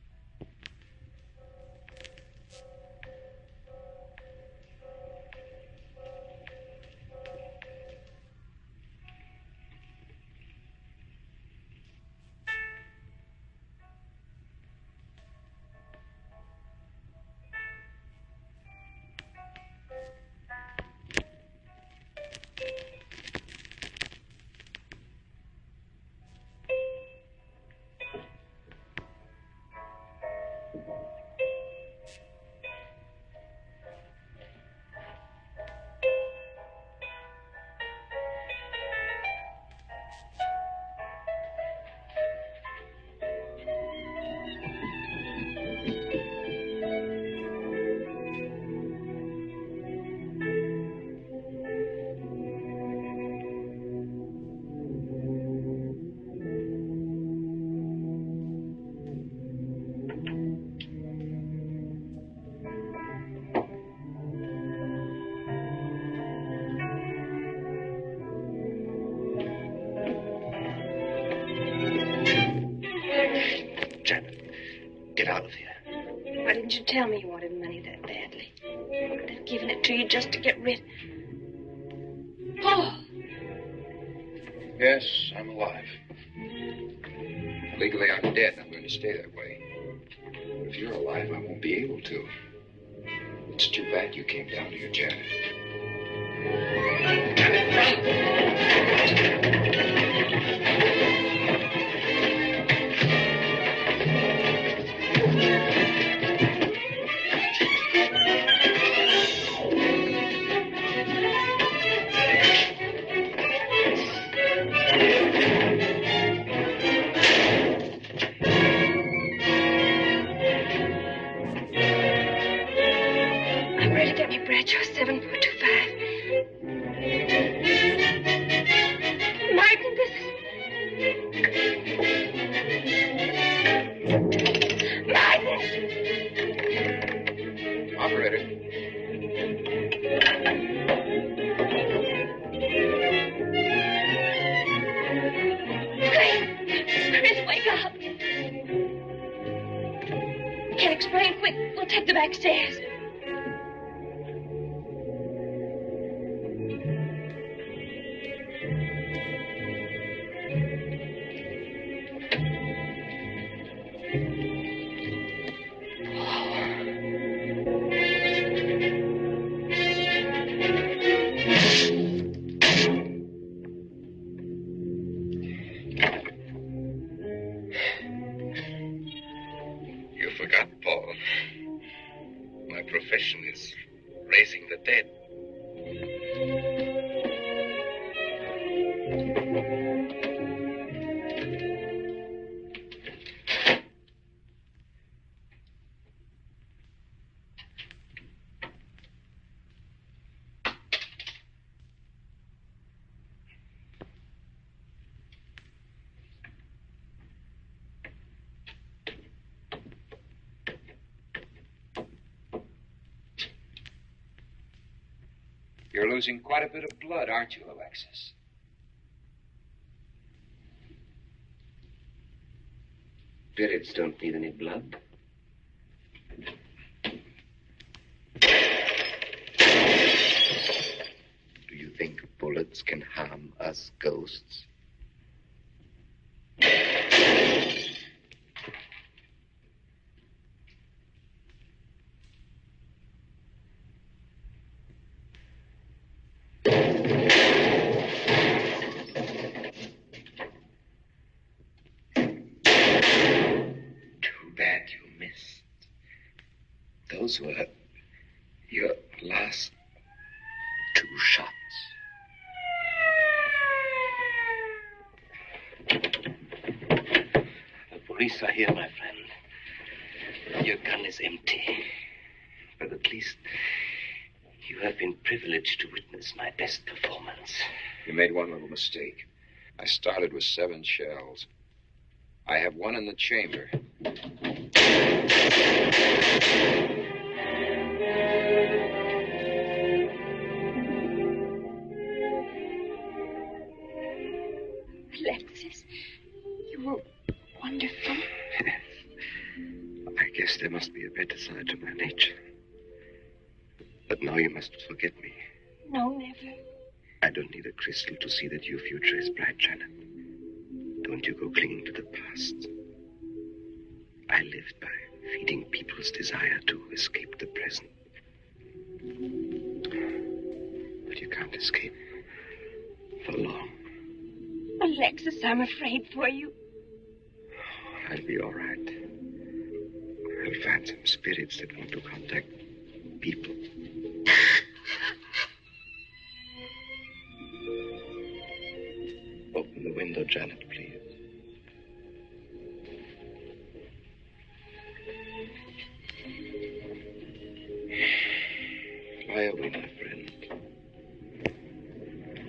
Get out of here. Why didn't you tell me you wanted money that badly? I would have given it to you just to get rid. Paul! Yes, I'm alive. Legally, I'm dead, and I'm going to stay that way. But if you're alive, I won't be able to. It's too bad you came down to your Janet. I'm ready to get me Bradshaw 7425. Martin, this is... Martin! Operator. Chris, wake up! Can't explain. Quick, we'll take the back stairs. You forgot, Paul. My profession is raising the dead. You're losing quite a bit of blood, aren't you, Alexis? Spirits don't need any blood. Do you think bullets can harm us ghosts? Bad you missed. Those were your last 2 shots. The police are here, my friend. Your gun is empty. But at least you have been privileged to witness my best performance. You made one little mistake. I started with 7 shells. I have 1 in the chamber. Alexis, you were wonderful. I guess there must be a better side to my nature. But now you must forget me. No, never. I don't need a crystal to see that your future is bright, Janet. Don't you go clinging to the past. I lived by feeding people's desire to escape the present. But you can't escape for long. Alexis, I'm afraid for you. I'll be all right. I'll find some spirits that want to contact people. Open the window, Janet, please. Fly away, my friend.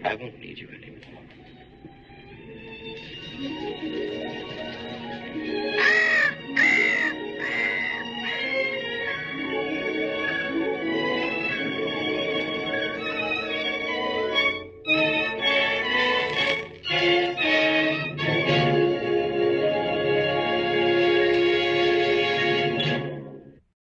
I won't need you anymore.